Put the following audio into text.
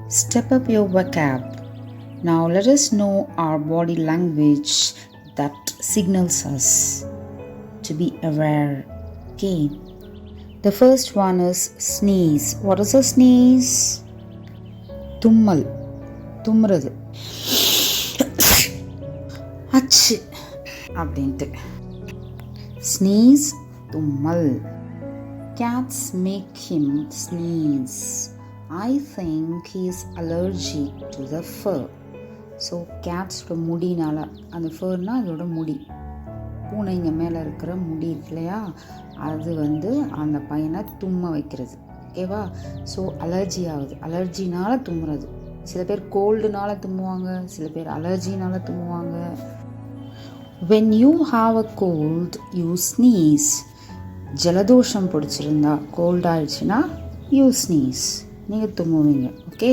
Step up your vocab. Now let us know our body language that signals us to be aware. Okay. The first one is sneeze. What is a sneeze? தும்மல், தும்முறது, அச்சு அப்படின்ட்டு. Sneeze, தும்மல். Cats make him sneeze. I think he is allergic to the fur. So கேட்ஸோட முடினால, அந்த ஃபர்னா அதோட முடி, பூனைங்க மேலே இருக்கிற முடி இருக்கு இல்லையா, அது அந்த பையனை தும்ம வைக்கிறது. ஓகேவா? ஸோ அலர்ஜி ஆகுது, அலர்ஜினால் தும்முறது. சில பேர் கோல்டுனால தும்முவாங்க, சில பேர் அலர்ஜினால் தும்முவாங்க. When you have a cold, you sneeze. ஜலதோஷம் பிடிச்சிருந்தா, கோல்ட் ஆயிடுச்சுன்னா you sneeze, நீங்கள் தும்முவீங்க. ஓகே.